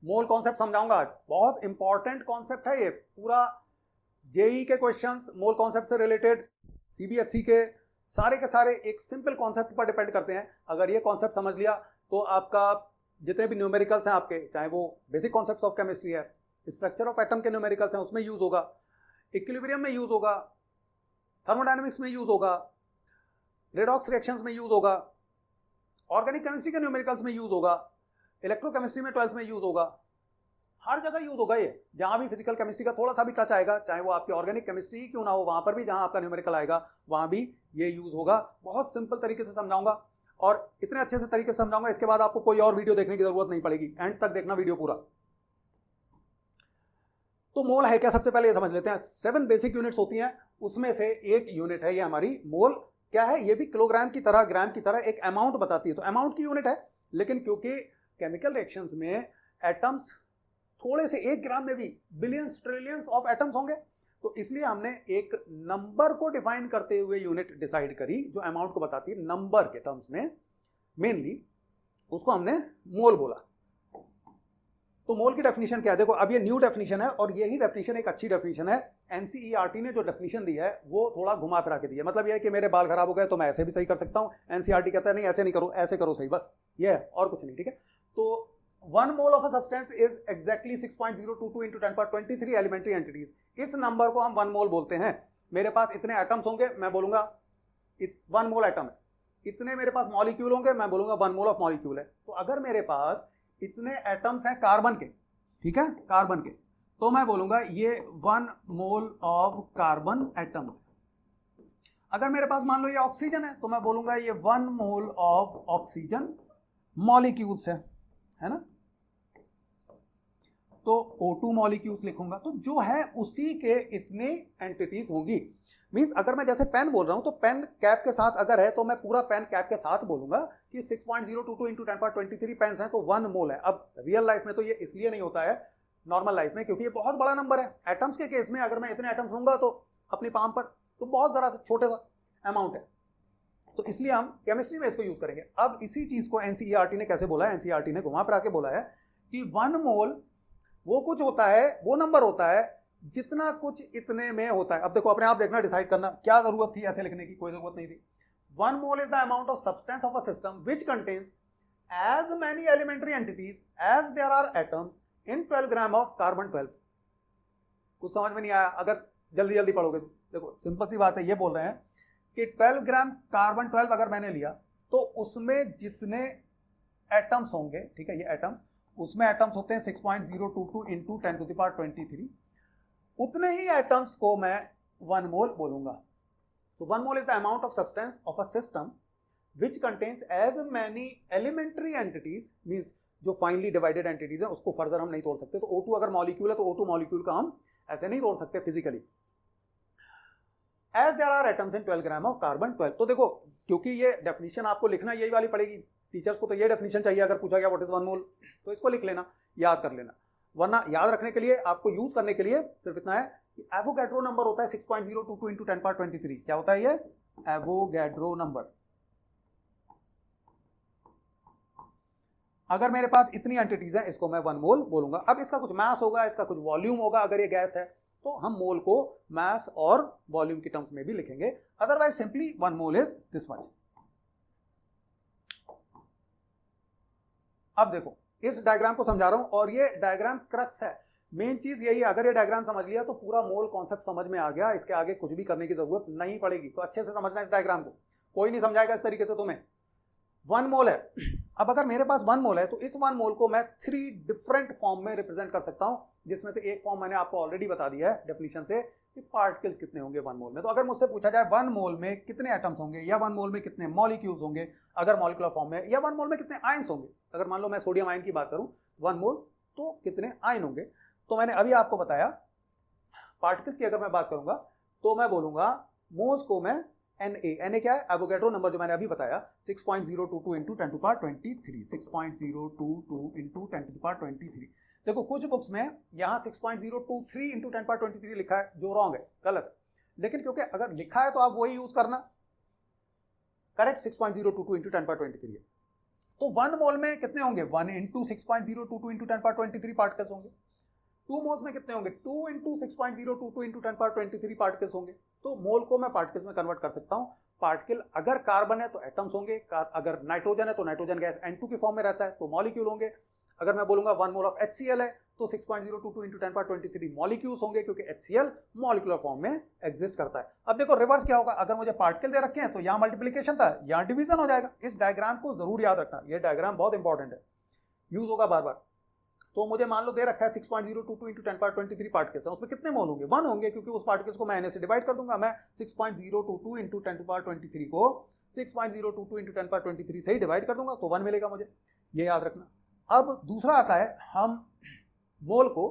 Mole concept समझाऊंगा आज, बहुत इंपॉर्टेंट कॉन्सेप्ट है ये पूरा। जेई के क्वेश्चंस मोल कॉन्सेप्ट से रिलेटेड, सीबीएसई के सारे एक सिंपल कॉन्सेप्ट पर डिपेंड करते हैं। अगर ये कॉन्सेप्ट समझ लिया तो आपका जितने भी न्यूमेरिकल्स हैं आपके, चाहे वो बेसिक कॉन्सेप्ट्स ऑफ केमिस्ट्री है, स्ट्रक्चर ऑफ एटम के न्यूमेरिकल्स हैं उसमें यूज होगा, इक्विलिब्रियम में यूज होगा, थर्मोडायनेमिक्स में यूज होगा, रेडॉक्स रिएक्शंस में यूज होगा, ऑर्गेनिक केमिस्ट्री के न्यूमेरिकल्स में यूज होगा, इलेक्ट्रोकेमिस्ट्री में 12th में यूज होगा, हर जगह यूज होगा ये। जहां भी फिजिकल केमिस्ट्री का थोड़ा सा भी टच आएगा, चाहे वो आपकी ऑर्गेनिक केमिस्ट्री क्यों ना हो, वहां पर भी जहां आपका न्यूमेरिकल आएगा वहां भी ये यूज होगा। बहुत सिंपल तरीके से समझाऊंगा और इतने अच्छे से तरीके से समझाऊंगा, इसके बाद आपको कोई और वीडियो देखने की जरूरत नहीं पड़ेगी, एंड तक देखना वीडियो पूरा। तो मोल है क्या, सबसे पहले ये समझ लेते हैं। 7 बेसिक यूनिट्स होती हैं, उसमें से एक यूनिट है ये हमारी मोल। क्या है ये भी किलोग्राम की तरह, ग्राम की तरह एक अमाउंट बताती है, तो अमाउंट की यूनिट है। लेकिन क्योंकि केमिकल रिएक्शंस में एटम्स थोड़े से 1 ग्राम में भी बिलियंस ट्रिलियंस ऑफ एटम्स होंगे, तो इसलिए हमने एक नंबर को डिफाइन करते हुए यूनिट डिसाइड करी जो अमाउंट को बताती है नंबर के टर्म्स में, मेनली उसको हमने मोल बोला। तो मोल की डेफिनेशन क्या है, देखो अब ये न्यू डेफिनेशन है और यही डेफिनेशन एक अच्छी डेफिनेशन है। एनसीईआरटी ने जो डेफिनेशन दी है वो थोड़ा घुमा फिरा के दी है। मतलब ये है कि मेरे बाल खराब हो गए तो मैं ऐसे भी सही कर सकता हूं, एनसीईआरटी कहता है नहीं ऐसे नहीं करो, ऐसे करो सही, बस ये है और कुछ नहीं, ठीक है। तो 1 mole of a substance is exactly 6.022 into 10^23 elementary entities. इस नंबर को हम 1 मोल बोलते हैं। मेरे पास इतने एटम्स होंगे, मैं बोलूंगा 1 मोल एटम है। इतने मेरे पास मॉलिक्यूल होंगे, मैं बोलूंगा 1 मोल ऑफ मॉलिक्यूल है। तो अगर मेरे पास इतने एटम्स हैं कार्बन के, ठीक है, कार्बन के, तो मैं बोलूंगा ये 1 मोल ऑफ कार्बन एटम्स है। अगर मेरे पास मान लो ये ऑक्सीजन है तो मैं बोलूंगा ये 1 मोल ऑफ ऑक्सीजन मॉलिक्यूल्स है ना। तो O2 मॉलिक्यूल्स लिखूंगा, तो जो है उसी के इतने एंटिटीज होंगी। मींस अगर मैं जैसे पेन बोल रहा हूं तो पेन कैप के साथ अगर है तो मैं पूरा पेन कैप के साथ बोलूंगा कि 6.022 into 10^23 पेन्स हैं तो 1 मोल है। अब रियल लाइफ में तो ये इसलिए नहीं होता है नॉर्मल लाइफ में क्योंकि ये बहुत बड़ा नंबर है। एटम्स के केस में अगर मैं इतने एटम्स लूंगा तो अपनी पाम पर, तो बहुत जरा सा छोटे सा अमाउंट है, तो इसलिए हम केमिस्ट्री में इसको यूज करेंगे। अब इसी चीज को एनसीईआरटी ने कैसे बोला है, एनसीईआरटी ने घुमा फिरा के बोला है कि 1 मोल वो कुछ होता है, वो नंबर होता है जितना कुछ इतने में होता है। अब देखो अपने आप देखना, डिसाइड करना, क्या जरूरत थी ऐसे लिखने की, कोई जरूरत नहीं थी। 1 mole is the amount of substance of a system which contains as many elementary entities as there are atoms in 12 gram of carbon 12। कुछ समझ में नहीं आया अगर जल्दी जल्दी पढ़ोगे तो? देखो सिंपल सी बात है, ये बोल रहे हैं कि 12 ग्राम कार्बन 12 अगर मैंने लिया तो उसमें जितने एटम्स होंगे, ठीक है, ये एटम्स, उसमें एटम्स होते हैं 6.022 into 10^23, उतने ही एटम्स को मैं 1 मोल बोलूंगा। So 1 mole is the amount of substance of a system which contains as many elementary entities, means जो फाइनली डिवाइडेड एंटिटीज है उसको फर्दर हम नहीं तोड़ सकते। तो O2 अगर मॉलिक्यूल है तो O2 मॉलिक्यूल का हम ऐसे नहीं तोड़ सकते physically, as there are atoms in 12 gram of carbon 12। तो देखो क्योंकि ये डेफिनेशन आपको लिखना यही वाली पड़ेगी, टीचर्स को तो ये डेफिनेशन चाहिए अगर पूछा गया व्हाट इज 1 मोल, तो इसको लिख लेना, याद कर लेना। वरना याद रखने के लिए, आपको यूज करने के लिए सिर्फ इतना है कि एवोगैड्रो नंबर होता है 6.022 into 10^23। क्या होता है ये? Avogadro number. अगर मेरे पास इतनी एंटिटीज है इसको मैं 1 मोल बोलूंगा। अब इसका कुछ मास होगा, इसका कुछ वॉल्यूम होगा, अगर ये गैस है तो हम मोल को मास और वॉल्यूम की टर्म्स में भी लिखेंगे, otherwise simply 1 mole is this much. अब देखो इस डायग्राम को समझा रहा हूं और ये डायग्राम क्रक्स है, मेन चीज यही है। अगर ये डायग्राम समझ लिया तो पूरा मोल कॉन्सेप्ट समझ में आ गया, इसके आगे कुछ भी करने की जरूरत नहीं पड़ेगी। तो अच्छे से समझना इस डायग्राम को, कोई नहीं समझाएगा इस तरीके से तुम्हें। 1 मोल है, अब अगर मेरे पास 1 मोल है तो इस 1 मोल को मैं 3 डिफरेंट फॉर्म में रिप्रेजेंट कर सकता हूं, जिसमें से एक फॉर्म मैंने आपको ऑलरेडी बता दिया है डेफिनेशन से कि पार्टिकल्स कितने होंगे 1 मोल में। तो अगर मुझसे पूछा जाए 1 मोल में कितने एटम्स होंगे, या 1 मोल में कितने मॉलिक्यूल्स होंगे अगर मॉलिक्यूलर फॉर्म में, या 1 मोल में कितने आयंस होंगे, अगर मान लो मैं सोडियम आयन की बात करूं 1 मोल तो कितने आयन होंगे, तो मैंने अभी आपको बताया। पार्टिकल्स की अगर मैं बात करूंगा तो मैं बोलूंगा मोल्स को मैं Na क्या है? एवोगैड्रो नंबर जो मैंने अभी बताया 6.022 into 10^23, 6.022 into 10^23। देखो कुछ बुक्स में यहाँ 6.023 into 10^23 लिखा है, जो रॉन्ग है, गलत है। लेकिन क्योंकि अगर लिखा है तो आप वही यूज करना, करेक्ट 6.022 into 10^23 है। तो 1 मोल में कितने होंगे 1 इंटू 6.022 इंटू 10^23 पार्टिकल्स होंगे। 2 मोल्स में कितने होंगे 2 इंटू 6.022 इंटू 10^23 पार्टिकल्स होंगे। तो मोल को मैं पार्टिकल्स में कन्वर्ट कर सकता हूं। पार्टिकल अगर कार्बन है तो एटम्स होंगे, अगर नाइट्रोजन है तो नाइट्रोजन गैस N2 की फॉर्म में रहता है तो मॉलिक्यूल होंगे। अगर मैं बोलूंगा 1 मोल ऑफ HCl है तो 6.022 इंटू 10^23 मॉलिक्यूल्स होंगे, क्योंकि HCl मॉलिक्यूलर फॉर्म में एग्जिस्ट करता है। अब देखो रिवर्स क्या होगा, अगर मुझे पार्टिकल दे रखे हैं तो यहाँ मल्टीप्लीकेशन था, यहाँ डिवीजन हो जाएगा। इस डायग्राम को जरूर याद रखना, ये डायग्राम बहुत इंपॉर्टेंट है, यूज होगा बार बार। तो मुझे मान लो दे रखा है 6.022 इंटू 10^23 पार्टिकल्स है, उसमें कितने मोल होंगे 1 होंगे, क्योंकि उस पार्टिकल्स को मैं Na से डिवाइड कर दूंगा। मैं 6.022 इंटू 10^23 को 6.022 इंटू 10^23 से ही डिवाइड कर दूंगा तो 1 मिलेगा मुझे, ये याद रखना। अब दूसरा आता है, हम मोल को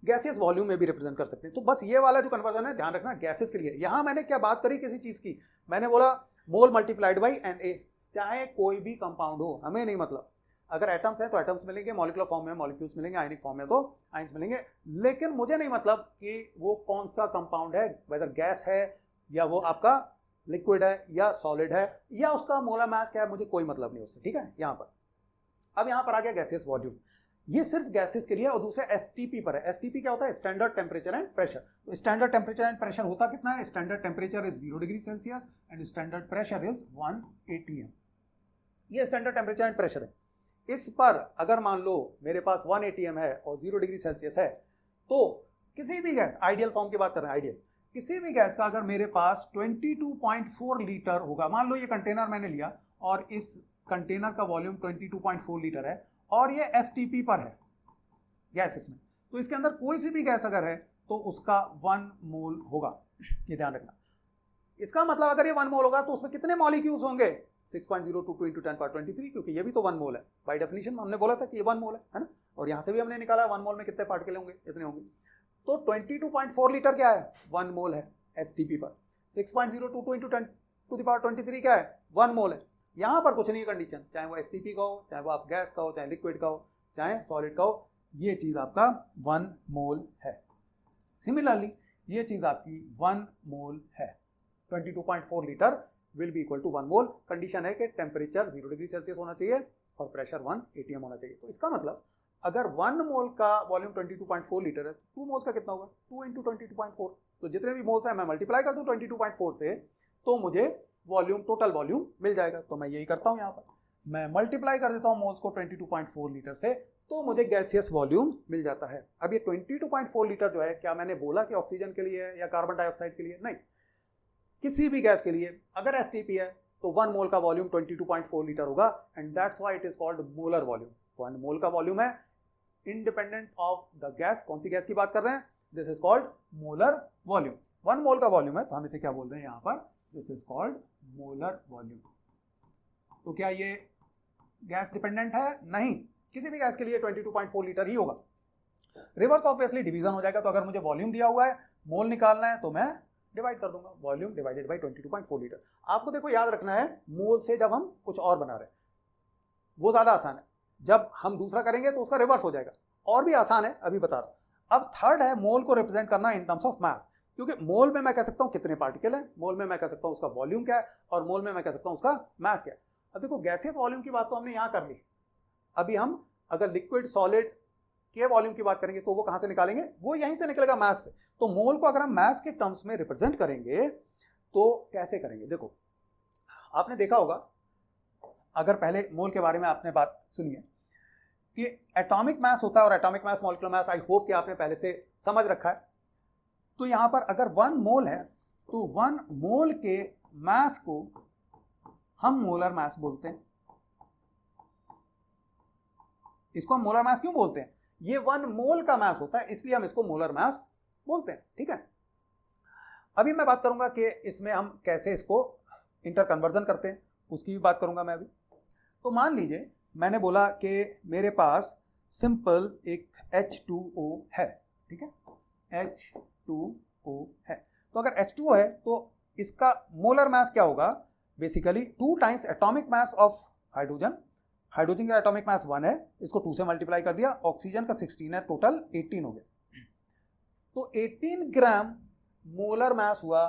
गैसियस वॉल्यूम में भी रिप्रेजेंट कर सकते हैं। तो बस ये वाला जो कन्वर्जन है ध्यान रखना गैसेस के लिए। यहां मैंने क्या बात करी किसी चीज की, मैंने बोला मोल मल्टीप्लाइड बाई Na, चाहे कोई भी कंपाउंड हो, हमें नहीं मतलब। अगर एटम्स है तो एटम्स मिलेंगे, मॉलिक्यूलर फॉर्म में मॉलिक्यूल्स मिलेंगे, आयनिक फॉर्म में तो आयंस मिलेंगे। लेकिन मुझे नहीं मतलब कि वो कौन सा कंपाउंड है, वेदर गैस है या वो आपका लिक्विड है या सॉलिड है या उसका मोलर मास क्या है, मुझे कोई मतलब नहीं उससे, ठीक है। यहाँ पर अब यहाँ पर आ गया गैसियस वॉल्यूम, ये सिर्फ गैसेस के लिए। और दूसरा एसटीपी पर है। एसटीपी क्या होता है, स्टैंडर्ड टेम्परेचर एंड प्रेशर। तो स्टैंडर्ड टेम्परेचर एंड प्रेशर होता कितना है, standard temperature is 0 degree Celsius and standard pressure is 1 atm। ये स्टैंडर्ड टेम्परेचर एंड प्रेशर है। इस पर अगर मान लो मेरे पास 1 atm है और 0 डिग्री सेल्सियस है, तो किसी भी गैस, आइडियल फॉर्म की बात कर रहे हैं, आइडियल, किसी भी गैस का अगर मेरे पास 22.4 लीटर होगा, मान लो ये कंटेनर मैंने लिया और इस कंटेनर का वॉल्यूम 22.4 लीटर है और ये एसटीपी पर है गैस इसमें, तो इसके अंदर कोई सी भी गैस अगर है तो उसका 1 मोल होगा, ये ध्यान रखना। इसका मतलब अगर ये 1 मोल होगा तो उसमें कितने मॉलिक्यूल्स होंगे 6.022 इंटू 10^23, क्योंकि ये भी तो 1 मोल है बाय डेफिनेशन। हमने बोला था कि ये 1 मोल है ना, और यहां से भी हमने निकाला 1 मोल में कितने पार्टिकल होंगे, इतने होंगे। तो 22.4 लीटर क्या है, 1 मोल है एसटीपी पर। 6.022 इंटू 10^23 क्या है, 1 मोल है। यहां पर कुछ नहीं है कंडीशन, चाहे वो एसटीपी का हो, चाहे वो आप गैस का हो, चाहे लिक्विड का हो, चाहे सॉलिड का हो, ये चीज आपका 1 मोल है। सिमिलरली ये चीज आपकी 1 मोल है। 22.4 litre will be equal to 1 mole. Condition है कि टेम्परेचर 0 डिग्री सेल्सियस होना चाहिए और प्रेशर 1 atm होना चाहिए। तो इसका मतलब अगर 1 मोल का वॉल्यूम 22.4 लीटर है, 2 मोल्स का कितना होगा, 2 इंटू 22.4। तो जितने भी मोल्स हैं मैं मल्टीप्लाई कर दूं 22.4 से, तो मुझे वॉल्यूम, टोटल वॉल्यूम मिल जाएगा। तो मैं यही करता हूं, यहाँ पर मैं मल्टीप्लाई कर देता हूं मोल्स को 22.4 लीटर से, तो मुझे गैसियस वॉल्यूम मिल जाता है। अब ये 22.4 लीटर जो है, क्या मैंने बोला कि ऑक्सीजन के लिए है या कार्बन डाइऑक्साइड के लिए, नहीं, किसी भी गैस के लिए अगर एसटीपी है तो 1 मोल का वॉल्यूम 22.4 लीटर होगा, and that's why it is called molar volume. 1 मोल का वॉल्यूम है इंडिपेंडेंट ऑफ द गैस। कौन सी गैस की बात कर रहे हैं, this is called molar volume. 1 मोल का वॉल्यूम है तो हम इसे क्या बोल रहे हैं यहाँ पर, this is called molar volume. तो क्या ये गैस डिपेंडेंट है, नहीं, किसी भी गैस के लिए 22.4 लीटर ही होगा। रिवर्स ऑब्वियसली डिवीजन हो जाएगा। तो अगर मुझे वॉल्यूम दिया हुआ है, मोल निकालना है, तो मैं डिवाइड कर दूंगा, वॉल्यूम डिवाइडेड बाय 22.4 लीटर। आपको देखो याद रखना है, मोल से जब हम कुछ और बना रहे हैं वो ज्यादा आसान है, जब हम दूसरा करेंगे तो उसका रिवर्स हो जाएगा, और भी आसान है, अभी बता रहा हूं। अब थर्ड है मोल को रिप्रेजेंट करना इन टर्म्स ऑफ मास, क्योंकि मोल में मैं कह सकता हूं कितने पार्टिकल है, मोल में मैं कह सकता हूं उसका वॉल्यूम क्या है, और मोल में मैं कह सकता हूं उसका मास क्या है। अब देखो गैसियस वॉल्यूम की बात तो हमने यहां कर ली, अभी हम अगर लिक्विड सॉलिड के वॉल्यूम की बात करेंगे तो वो कहां से निकालेंगे, वो यहीं से निकलेगा, मास से। तो मोल को अगर हम मास के टर्म्स में रिप्रेजेंट करेंगे तो कैसे करेंगे, देखो आपने देखा होगा, अगर पहले मोल के बारे में आपने बात सुनी है कि एटॉमिक मास होता है और atomic mass, molecular mass, I hope कि आपने पहले से समझ रखा है। तो यहां पर अगर 1 मोल है तो 1 मोल के मास को हम मोलर मास बोलते हैं। इसको हम मोलर मास क्यों बोलते हैं, ये 1 मोल का मास होता है, इसलिए हम इसको मोलर मास बोलते हैं, ठीक है। अभी मैं बात करूंगा कि इसमें हम कैसे इसको इंटर कन्वर्जन करते हैं, उसकी भी बात करूंगा मैं अभी। तो मान लीजिए मैंने बोला कि मेरे पास सिंपल एक H2O है, ठीक है, H2O है। तो अगर H2O है तो इसका मोलर मास क्या होगा, basically 2 times atomic mass of hydrogen. Hydrogen का एटॉमिक मास 1 है, इसको 2 से मल्टीप्लाई कर दिया, ऑक्सीजन का 16 है, टोटल 18 हो गया। तो 18 ग्राम मोलर मास हुआ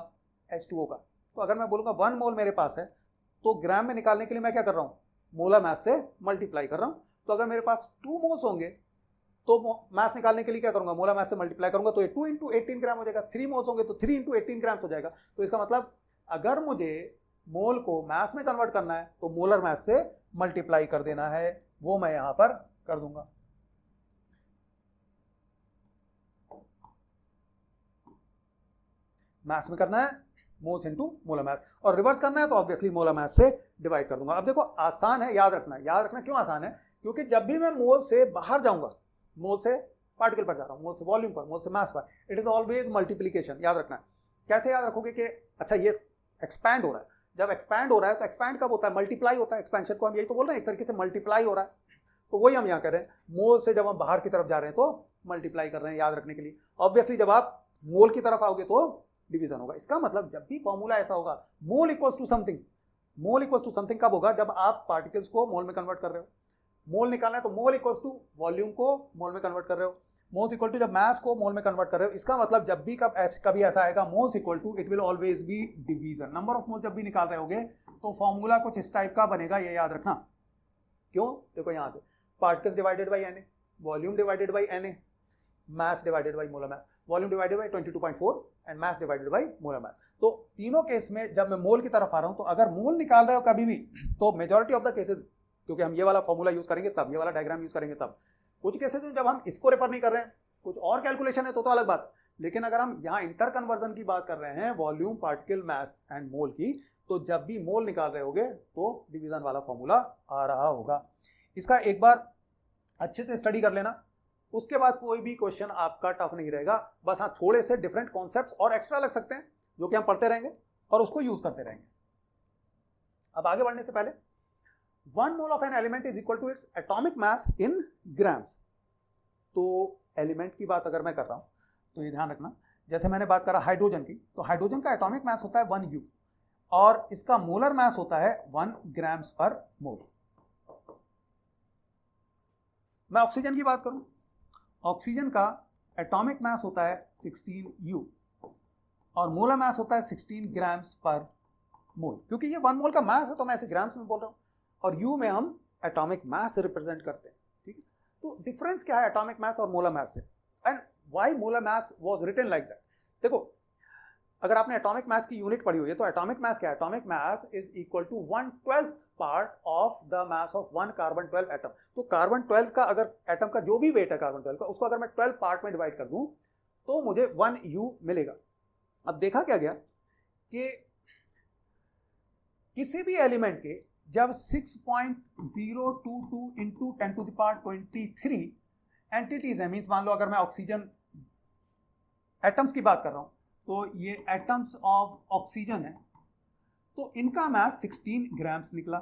H2O का। तो अगर मैं बोलूंगा 1 मोल मेरे पास है, तो ग्राम में निकालने के लिए मैं क्या कर रहा हूं, मोलर मास से मल्टीप्लाई कर रहा हूं। तो अगर मेरे पास 2 मोल्स होंगे तो मास निकालने के लिए क्या करूंगा, मोलर मास से मल्टीप्लाई करूंगा, तो ये 2 इंटू 18 ग्राम हो जाएगा। 3 मोल्स होंगे तो 3 इंटू 18 ग्राम हो जाएगा। तो इसका मतलब अगर मुझे मोल को मास में कन्वर्ट करना है तो मोलर मास से मल्टीप्लाई कर देना है, वो मैं यहां पर कर दूंगा। मास में करना है मोल्स इनटू मोलर मास, और रिवर्स करना है तो ऑब्वियसली मोलर मास से डिवाइड कर दूंगा। अब देखो आसान है, याद रखना क्यों आसान है, क्योंकि जब भी मैं मोल से बाहर जाऊंगा, मोल से पार्टिकल पर जा रहा हूं, मोल से वॉल्यूम पर, मोल से मास पर, इट इज ऑलवेज मल्टीप्लीकेशन। याद रखना। कैसे याद रखोगे कि अच्छा ये एक्सपैंड हो रहा है, जब एक्सपैंड हो रहा है तो एक्सपैंड कब होता है, मल्टीप्लाई होता है। एक्सपेंशन को हम यही तो बोल रहे हैं, एक तरीके से मल्टीप्लाई हो रहा है, तो वही हम यहाँ कर रहे हैं। मोल से जब हम बाहर की तरफ जा रहे हैं तो मल्टीप्लाई कर रहे हैं, याद रखने के लिए। ऑब्वियसली जब आप मोल की तरफ आओगे तो डिवीजन होगा। इसका मतलब जब भी फॉर्मूला ऐसा होगा, mole equals to something, mole equals to something कब होगा, जब आप पार्टिकल्स को मोल में कन्वर्ट कर रहे हो। मोल निकालना है तो मोल इक्वल्स टू वॉल्यूम को मोल में कन्वर्ट कर रहे हो, मोल्स इक्वल टू जब मास को मोल में कन्वर्ट कर रहे हो। इसका मतलब जब भी कभी ऐसा आएगा, moles equal to, it will always be division. Number of moles जब भी निकाल रहे होगे तो फॉर्मूला कुछ इस टाइप का बनेगा, ये याद रखना। क्यों, देखो यहां से particles divided by Na, volume divided by Na, mass divided by molar mass, volume divided by 22.4 and mass divided by molar mass. तो तीनों केस में जब मैं मोल की तरफ आ रहा हूं तो अगर मोल निकाल रहे हो कभी भी, तो मेजॉरिटी ऑफ द केसेस, क्योंकि हम ये वाला फॉर्मूला यूज करेंगे तब, ये वाला डायग्राम यूज करेंगे तब, कुछ केसेस में जब हम इसको रेफर नहीं कर रहे हैं, कुछ और कैलकुलेशन है तो अलग बात है। लेकिन अगर हम यहाँ इंटर कन्वर्जन की बात कर रहे हैं, वॉल्यूम, पार्टिकल, मास एंड मोल की, तो जब भी मोल निकाल रहे होगे तो डिवीजन वाला फॉर्मूला आ रहा होगा। इसका एक बार अच्छे से स्टडी कर लेना, उसके बाद कोई भी क्वेश्चन आपका टफ नहीं रहेगा। बस हाँ, थोड़े से डिफरेंट कॉन्सेप्ट्स और एक्स्ट्रा लग सकते हैं जो कि हम पढ़ते रहेंगे और उसको यूज करते रहेंगे। अब आगे बढ़ने से पहले, 1 mole of an element is equal to its atomic mass in grams. तो एलिमेंट की बात अगर मैं कर रहा हूं तो ये ध्यान रखना, जैसे मैंने बात करा हाइड्रोजन की, तो हाइड्रोजन का एटॉमिक मास होता है 1U और इसका मोलर मास होता है 1 ग्राम्स पर मोल। मैं ऑक्सीजन की बात करूं, ऑक्सीजन का एटॉमिक मास होता है 16U और मोलर मास होता है 16 ग्राम्स पर मोल। क्योंकि ये 1 मोल का मास है तो मैं इसे ग्राम्स में बोल रहा हूं, और U में हम एटॉमिक मास से रिप्रेजेंट करते हैं। ठीक है, तो डिफरेंस क्या है एटॉमिक मास और मोलर मास से, and why molar mass was written like that. देखो, अगर आपने एटॉमिक मास की यूनिट पढ़ी हुई है तो एटॉमिक मास क्या है, atomic mass is equal to 1/12 part of the mass of 1 carbon 12 atom. तो कार्बन 12 का अगर एटम का जो भी वेट है कार्बन 12 का, उसको अगर मैं 12 पार्ट में डिवाइड कर दूं तो मुझे 1U मिलेगा। अब देखा क्या गया कि किसी भी एलिमेंट के जब 6.022 इंटू 10⁻23 एंटिटीज है, मीन्स मान लो अगर मैं ऑक्सीजन एटम्स की बात कर रहा हूं तो ये एटम्स ऑफ ऑक्सीजन है, तो इनका मास 16 ग्राम्स निकला।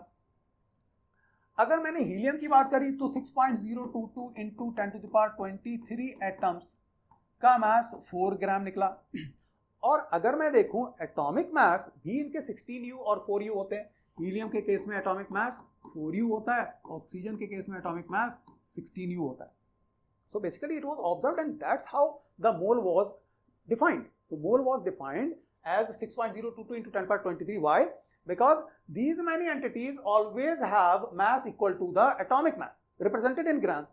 अगर मैंने हीलियम की बात करी तो 6.022 इंटू 10⁻23 एटम्स का मास 4 ग्राम निकला। और अगर मैं देखूं एटॉमिक मास भी इनके 16U और 4U होते हैं। हीलियम के केस में एटॉमिक मास 4U होता है, ऑक्सीजन के केस में एटॉमिक मास 16U होता है। So basically it was observed and that's how the mole was defined. So mole was defined as 6.022 into 10⁻23. Why? Because these many entities always have mass equal to the atomic mass represented in grams.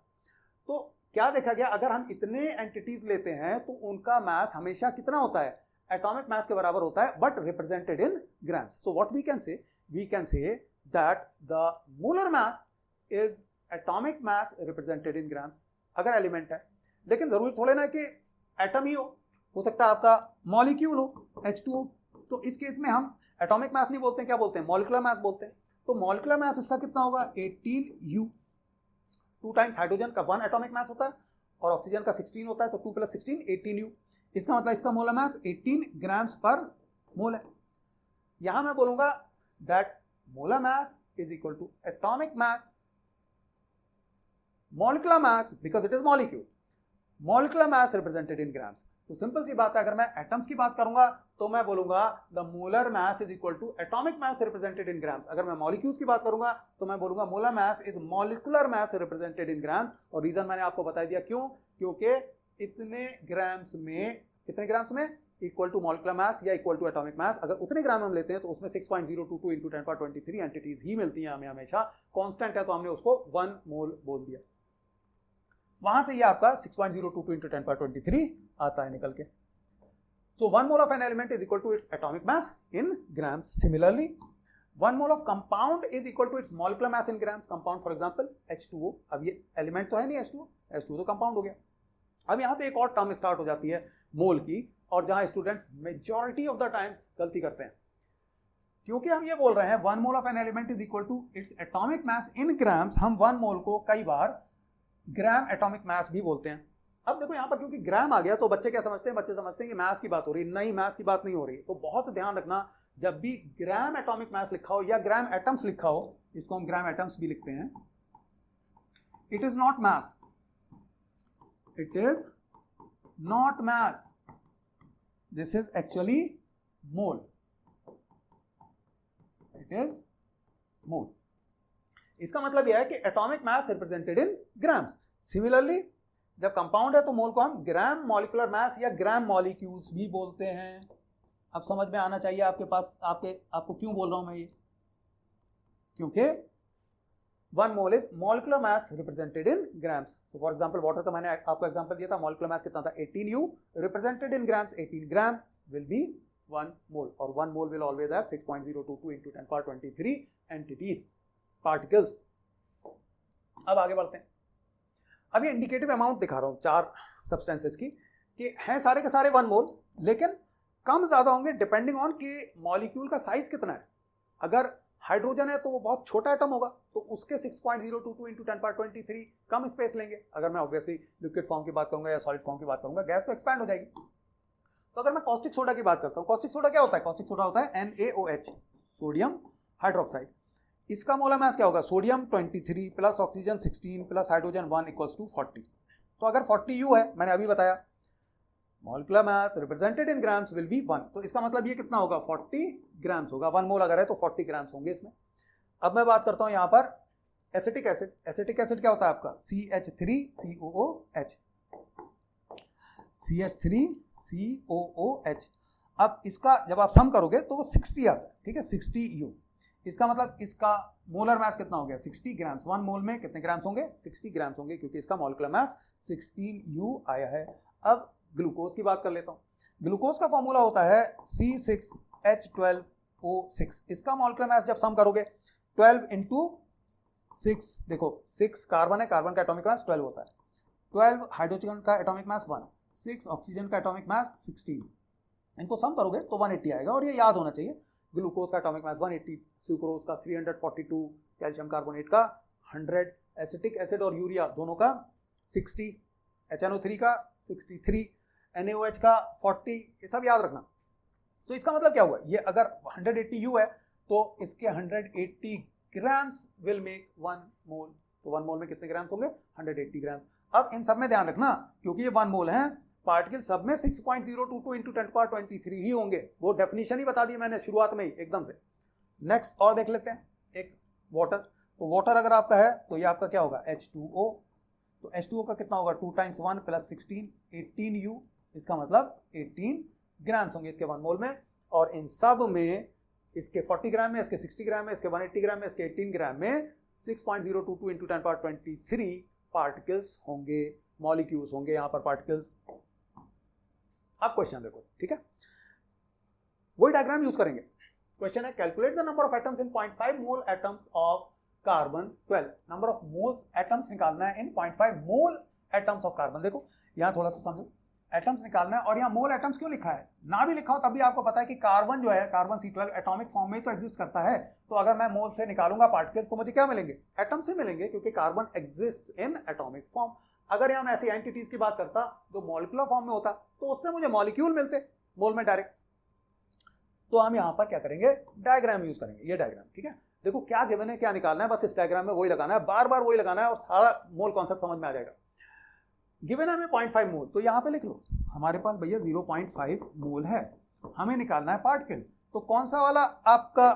तो क्या देखा गया, अगर हम इतने entities लेते हैं तो उनका मास हमेशा कितना होता है, एटॉमिक मास के बराबर होता है, but represented in grams. So what we can say that the molar mass is atomic mass represented in grams अगर एलिमेंट है। लेकिन जरूरी थोड़े ना कि एटम ही हो सकता है आपका मॉलिक्यूल हो, H2O। तो इस केस में हम एटॉमिक मास नहीं बोलते हैं, क्या बोलते हैं, मॉलिक्यूलर मास बोलते हैं। तो मॉलिक्यूलर मास इसका कितना होगा, 18U। 2 टाइम्स हाइड्रोजन का 1 एटॉमिक मास होता है और ऑक्सीजन का 16 होता है, तो 2 + 16 18U। इसका मतलब इसका मोलर मास 18 ग्राम्स पर मोल है। यहां मैं बोलूंगा that molar mass is equal to atomic mass molecular mass because it is molecule, molecular mass represented in grams। तो सिंपल सी बात है, अगर मैं एटम्स की बात करूंगा तो मैं बोलूंगा the molar mass is equal to atomic mass represented in grams. अगर मैं मॉलिक्यूल्स की बात करूंगा तो मैं बोलूंगा molar mass is molecular mass represented in grams. और रीजन मैंने आपको बता दिया, क्यों, क्योंकि इतने ग्राम्स में इक्वल टू मॉलिक्यूलर मास या इक्वल टू एटॉमिक मास, अगर उतने ग्राम हम लेते हैं तो उसमें 6.022 इंटू 10^23 एंटिटीज ही मिलती हैं हमें हमेशा। कांस्टेंट है तो हमने उसको 1 मोल बोल दिया। वहां से ये आपका 6.022 इंटू 10^23 आता है निकल के। So 1 mole of an element is equal to its atomic mass in grams. Similarly, 1 mole of compound is equal to its molecular mass in grams. Compound, for example, H2O. अब ये एलिमेंट तो है नहीं H2O, H2O तो compound हो गया। अब यहाँ से एक और टर्म स्टार्ट हो जाती है मोल की, और जहां students majority of the times गलती करते हैं, क्योंकि हम ये बोल रहे हैं 1 mole of an element is equal to its atomic mass in grams, हम 1 मोल को कई बार ग्राम एटॉमिक मास भी बोलते हैं। अब देखो यहाँ पर क्योंकि ग्राम आ गया तो बच्चे क्या समझते हैं, बच्चे समझते हैं कि मास की बात हो रही है, नहीं मास की बात नहीं हो रही। तो बहुत ध्यान रखना, जब भी ग्राम एटॉमिक मास लिखा हो या ग्राम एटम्स लिखा हो, इसको हम ग्राम एटम्स भी लिखते हैं, it is not mass, it is not mass, this is actually mole, it is mole. इसका मतलब यह है कि atomic mass represented in grams. Similarly जब कंपाउंड है तो मोल को हम ग्राम मॉलिक्यूलर मास या ग्राम मॉलिक्यूल्स भी बोलते हैं। अब समझ में आना चाहिए आपके पास, आपको क्यों बोल रहा हूं मैं ये, क्योंकि 1 mole is molecular mass represented in grams. For example water का मैंने आपको एग्जांपल दिया था, मॉलिक्यूलर मास कितना था 18U, represented in grams 18 gram will be 1 mole, और 1 mole will always have 6.022 into 10^23 entities, particles. अब आगे बढ़ते हैं। अब ये इंडिकेटिव अमाउंट दिखा रहा हूं 4 सब्सटेंसेस की, कि हैं सारे के सारे 1 मोल, लेकिन कम ज्यादा होंगे डिपेंडिंग ऑन कि मॉलिक्यूल का साइज कितना है। अगर हाइड्रोजन है तो वो बहुत छोटा एटम होगा, तो उसके 6.022 इंटू 10^23 कम स्पेस लेंगे। अगर मैं ऑब्वियसली लिक्विड फॉर्म की बात करूंगा या सॉलिड फॉर्म की बात करूंगा, गैस तो एक्सपैंड हो जाएगी। तो अगर मैं कॉस्टिक सोडा की बात करता हूं, कॉस्टिक सोडा क्या होता है, कॉस्टिक सोडा होता है NaOH, सोडियम हाइड्रोक्साइड। इसका मोलर मास क्या होगा, sodium 23 plus oxygen 16 plus hydrogen 1 equals to 40। तो अगर 40U है, मैंने अभी बताया, molecular mass represented in grams will be 1, तो इसका मतलब ये कितना होगा 40 ग्राम्स होगा। 1 मोल अगर है तो 40 ग्राम्स होंगे इसमें। अब मैं बात करता हूं यहां पर एसिटिक एसिड। एसिटिक एसिड क्या होता है आपका, CH3COOH, CH3COOH। अब इसका जब आप सम करोगे तो वो 60 आता है, ठीक है, 60U। इसका मतलब इसका मोलर मास कितना हो गया 60 ग्राम्स। 1 मोल में कितने ग्राम्स होंगे 60 ग्राम्स होंगे, क्योंकि इसका मॉलिक्यूलर मास 16U आया है। अब ग्लूकोज की बात कर लेता हूं। ग्लूकोज का फॉर्मूला होता है C6H12O6। इसका मॉलिक्यूलर मास जब सम करोगे 12 इंटू 6, देखो 6 कार्बन है, कार्बन का एटॉमिक मास 12 होता है, 12 हाइड्रोजन का एटॉमिक मास 1, 6 ऑक्सीजन का एटॉमिक मास 16, इनको सम करोगे तो 180 आएगा। और ये याद होना चाहिए, ग्लूकोज का एटॉमिक मास 180, सुक्रोज का 342, कैल्शियम कार्बोनेट का 100, एसिटिक एसिड और यूरिया दोनों का 60, HNO3 का 63, NaOH का 40, ये सब याद रखना। तो इसका मतलब क्या हुआ, ये अगर 180U है तो इसके 180 ग्राम्स विल मेक 1 मोल। तो 1 मोल में कितने ग्राम्स होंगे 180 ग्राम्स। अब इन सब में ध्यान रखना, क्योंकि ये 1 मोल है, पार्टिकल सब में 6.022 इंटू 10^23 ही होंगे। वो डेफिनेशन ही बता दी मैंने शुरुआत में ही एकदम से। नेक्स्ट और देख लेते हैं, एक वाटर। तो वाटर अगर आपका है तो ये आपका क्या होगा H2O। तो H2O का कितना होगा 2 × 1 + 16, 18U। इसका मतलब 18 ग्राम्स होंगे इसके 1 मोल में। और इन सब में इसके 40 ग्राम में, इसके 60 ग्राम में, इसके 180 ग्राम में, इसके 18 ग्राम में 6.022 इंटू 10^23 पार्टिकल्स होंगे, मॉलिक्यूल्स होंगे यहाँ पर पार्टिकल्स। आप क्वेश्चन देखो, ठीक है, वही डायग्राम यूज करेंगे। क्वेश्चन है calculate the number of atoms in 0.5 mole atoms of carbon 12। Number of moles atoms निकालना है इन 0.5 मोल एटम्स ऑफ कार्बन। देखो यहाँ थोड़ा सा समझो, एटम्स निकालना है, और यहाँ मोल एटम्स क्यों लिखा है, ना भी लिखा हो तब भी आपको पता है कि कार्बन जो है, कार्बन C12 एटॉमिक फॉर्म में तो एग्जिस्ट करता है। तो अगर मैं मोल से निकालूंगा पार्टिकल्स तो मुझे क्या मिलेंगे, एटम्स ही मिलेंगे, क्योंकि carbon exist in atomic form. अगर यहाँ मैं ऐसी एंटिटीज की बात करता जो मॉलिक्यूलर फॉर्म में होता तो उससे मुझे मॉलिक्यूल मिलते मोल में डायरेक्ट। तो हम यहाँ पर क्या करेंगे, डायग्राम यूज करेंगे, ये डायग्राम, ठीक है। देखो क्या गिवन है, क्या निकालना है, बस इस डायग्राम में वही लगाना है, बार बार वही लगाना है, और सारा मोल कॉन्सेप्ट समझ में आ जाएगा। गिवन है हमें 0.5 मोल, तो यहाँ पे लिख लो हमारे पास भैया 0.5 मोल है, हमें निकालना है पार्टिकल। तो कौन सा वाला आपका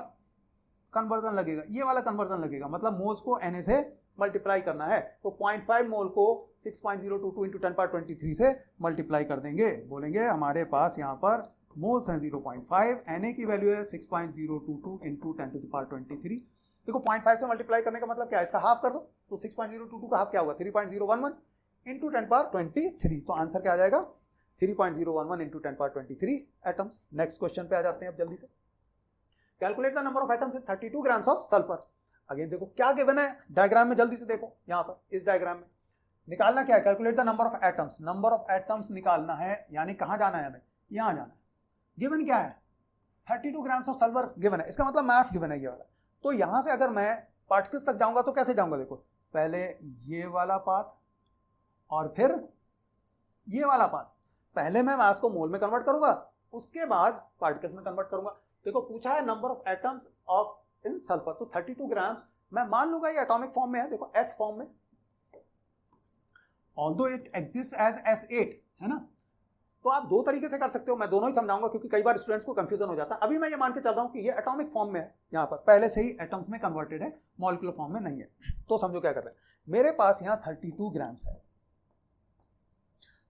कन्वर्जन लगेगा, ये वाला कन्वर्जन लगेगा, मतलब मोल्स को Na से मल्टीप्लाई करना है। तो 0.5 मोल को 6.022 इंटू 10^23 से मल्टीप्लाई कर देंगे, बोलेंगे हमारे पास यहाँ पर मोल्स हैं 0.5, Na की वैल्यू है 6.022 इंटू 10 टू द पावर 23। देखो 0.5 से मल्टीप्लाई करने का मतलब क्या है, इसका हाफ कर दो तो 6.022 का हाफ क्या होगा 3.011 इंटू 10 पावर 23। तो आंसर क्या आ जाएगा 3.011 into 10 power 23 atoms. Next question पे आ जाते हैं अब जल्दी से। Calculate the number of atoms in 32 grams of sulphur. Again देखो क्या गिवन है डायग्राम में, जल्दी से देखो यहाँ पर इस डायग्राम में निकालना क्या है, calculate the number of atoms. Number of atoms निकालना है, यानी कहाँ जाना है हमें, यहाँ जाना है। गिवन क्या है 32 ग्राम्स ऑफ सल्फर गिवन है, इसका मतलब मास गिवन है ये वाला। तो यहां से अगर मैं पार्टिकल्स तक जाऊंगा तो कैसे जाऊंगा, देखो पहले ये वाला पाथ और फिर ये वाला पाथ। पहले मैं मास को मोल में कन्वर्ट करूंगा, उसके बाद पार्टिकल्स में कन्वर्ट करूंगा। देखो पूछा है number of atoms of in sulphur, तो 32 ग्राम्स मैं मान लूंगा ये एटॉमिक फॉर्म में है, देखो एस फॉर्म में, although it exist as S8 है ना। तो आप दो तरीके से कर सकते हो, मैं दोनों ही समझाऊंगा क्योंकि कई बार स्टूडेंट्स को कंफ्यूजन हो जाता है। अभी मैं ये मान के चल रहा हूं कि ये एटॉमिक फॉर्म में है, यहाँ पर पहले से ही एटम्स में कन्वर्टेड है, मॉलिक्यूलर फॉर्म में नहीं है। तो समझो क्या कर रहे हैं, मेरे पास यहाँ 32 ग्राम्स है।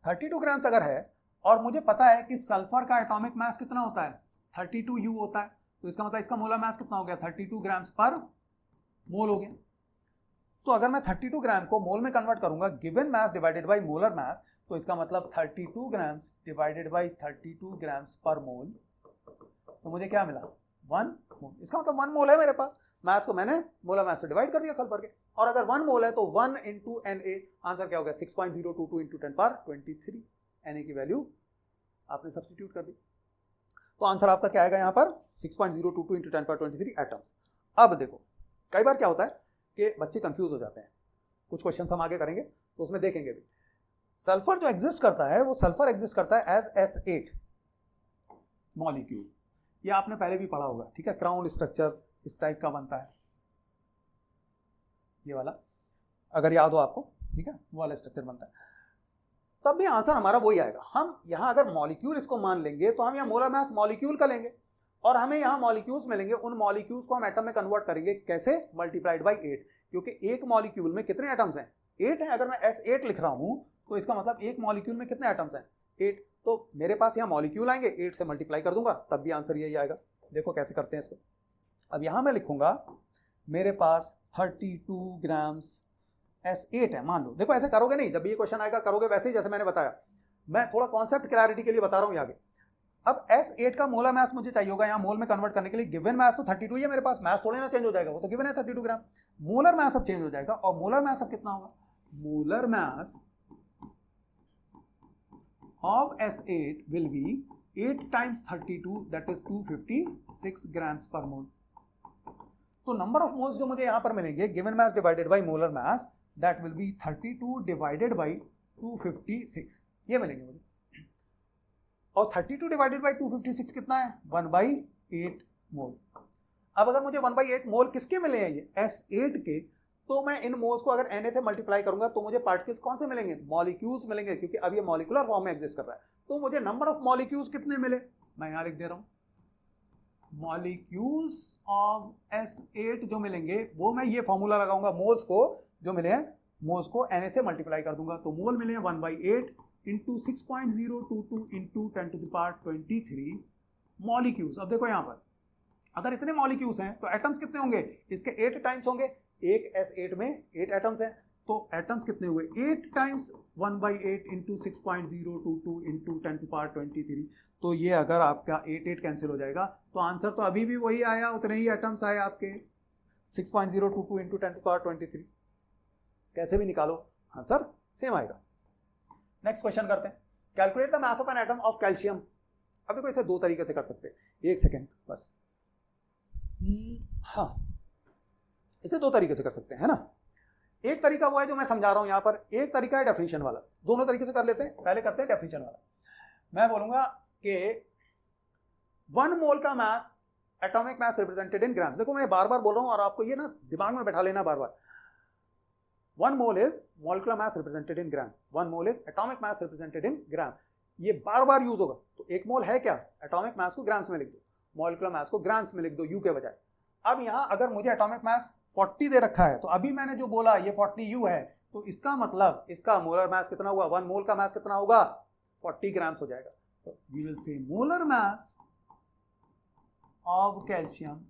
32 ग्राम्स अगर है और मुझे पता है कि सल्फर का एटॉमिक मास कितना होता है 32U होता है, तो इसका मतलब इसका मोलर मास कितना हो गया 32 ग्राम्स पर मोल हो गया। तो अगर मैं 32 ग्राम को मोल में कन्वर्ट करूंगा given mass divided by molar mass, तो इसका मतलब 32 grams divided by 32 grams per मोल, तो मुझे क्या मिला 1 मोल। इसका मतलब 1 मोल है मेरे पास, मास को मैंने मोलर मास से डिवाइड कर दिया सल्फर के, और अगर 1 मोल है तो 1 इंटू Na, आंसर क्या हो गया 6.022 इंटू 10 पावर 23। Na की वैल्यू आपने सब्स्टिट्यूट कर दी, तो आंसर आपका क्या आएगा यहाँ पर 6.022 इंटू 10 पावर 23 एटम्स। अब देखो कई बार क्या होता है कि बच्चे कंफ्यूज हो जाते हैं, कुछ क्वेश्चन हम आगे करेंगे तो उसमें देखेंगे भी। सल्फर जो एग्जिस्ट करता है वो सल्फर एग्जिस्ट करता है एज S8 मॉलिक्यूल, ये आपने पहले भी पढ़ा होगा, ठीक है। क्राउन स्ट्रक्चर इस टाइप का बनता है, ये वाला अगर याद हो आपको, ठीक है, वो वाला स्ट्रक्चर बनता है। तब भी आंसर हमारा वही आएगा। हम यहाँ अगर मॉलिक्यूल इसको मान लेंगे तो हम यहाँ मोलर मास मॉलिक्यूल का लेंगे और हमें यहाँ मॉलिक्यूल्स मिलेंगे, उन मॉलिक्यूल्स को हम एटम में कन्वर्ट करेंगे कैसे, मल्टीप्लाइड बाई 8, क्योंकि एक मॉलिक्यूल में कितने एटम्स हैं 8 हैं। अगर मैं S8 लिख रहा हूँ तो इसका मतलब एक मॉलिक्यूल में कितने एटम्स हैं 8, तो मेरे पास यहाँ मॉलिक्यूल आएंगे, 8 से मल्टीप्लाई कर दूंगा तब भी आंसर यही आएगा। देखो कैसे करते हैं इसको। अब यहाँ मैं लिखूंगा मेरे पास 32 ग्राम्स S8 है, मान लो। देखो ऐसे करोगे नहीं, जब भी ये क्वेश्चन आएगा करोगे वैसे ही जैसे मैंने बताया, मैं थोड़ा कॉन्सेप्ट क्लैरिटी के लिए बता रहा हूँ आगे। अब S8 का मोलर मास मुझे चाहिए होगा यहाँ मोल में कन्वर्ट करने के लिए, गिवन मास तो 32 ही है मेरे पास, मास थोड़े ना चेंज हो जाएगा, वो तो गिवन है 32 ग्राम। मोलर मास अब चेंज हो जाएगा, और मोलर मास अब कितना होगा, molar mass of S8 will be 8 times 32, that is 256 grams per mole। तो नंबर ऑफ मोल्स जो मुझे यहां पर मिलेंगे given mass divided by molar mass, that will be 32 divided by 256, ये मिलेंगे मुझे। और 32 डिवाइडेड बाय 256 कितना है 1/8 मोल। अब अगर मुझे 1/8 मोल किसके मिले हैं ये S8 के, तो मैं इन मोल्स को अगर Na से मल्टीप्लाई करूंगा तो मुझे पार्टिकल्स कौन से मिलेंगे, मॉलिक्यूल्स मिलेंगे, क्योंकि अब ये मॉलिक्यूलर फॉर्म में एग्जिस्ट कर रहा है। तो मुझे नंबर ऑफ मॉलिक्यूल्स कितने मिले, मैं यहां लिख दे रहा हूं, मॉलिक्यूल्स ऑफ S8 जो मिलेंगे वो मैं ये फॉर्मूला लगाऊंगा, मोल्स को जो मिले हैं मोल्स को Na से मल्टीप्लाई कर दूंगा, तो मोल मिले 1/8 into 6.022 into 10 to the power 23 molecules. अब देखो यहाँ पर अगर इतने मॉलिक्यूल्स हैं तो एटम्स कितने होंगे, इसके 8 टाइम्स होंगे, एक S8 में 8 एटम्स हैं, तो एटम्स कितने हुए 8 times 1/8 into 6.022 into 10 to power 23। तो ये अगर आपका 8 कैंसिल हो जाएगा तो आंसर तो अभी भी वही आया, उतने ही एटम्स आए आपके 6.022 इंटू 10 टू पावर 23। कैसे भी निकालो आंसर सेम आएगा। नेक्स्ट क्वेश्चन करते हैं, calculate the mass of an atom of calcium. अब देखो इसे दो तरीके से कर सकते हैं, एक सेकेंड बस, हाँ इसे दो तरीके से कर सकते हैं है ना। एक तरीका वो है जो मैं समझा रहा हूं यहां पर, एक तरीका है डेफिनेशन वाला, दोनों तरीके से कर लेते हैं। पहले करते हैं डेफिनेशन वाला। मैं बोलूंगा कि 1 मोल का mass atomic mass represented in grams. देखो मैं बार बार बोल रहा हूं और आपको ये ना दिमाग में बैठा लेना बार बार। 1 mole is molecular mass represented in gram, 1 mole is atomic mass represented in gram. ये बार बार यूज होगा। तो 1 मोल है क्या, एटॉमिक मास को ग्राम्स में लिख दो, मॉलिक्यूलर मास को ग्राम्स में लिख दो यू के बजाय। अब यहां अगर मुझे एटॉमिक मास 40 दे रखा है, तो अभी मैंने जो बोला ये 40 यू है, तो इसका मतलब इसका मोलर मास कितना हुआ, 1 मोल का मास कितना होगा 40 ग्राम्स हो जाएगा। तो we will say molar mass of calcium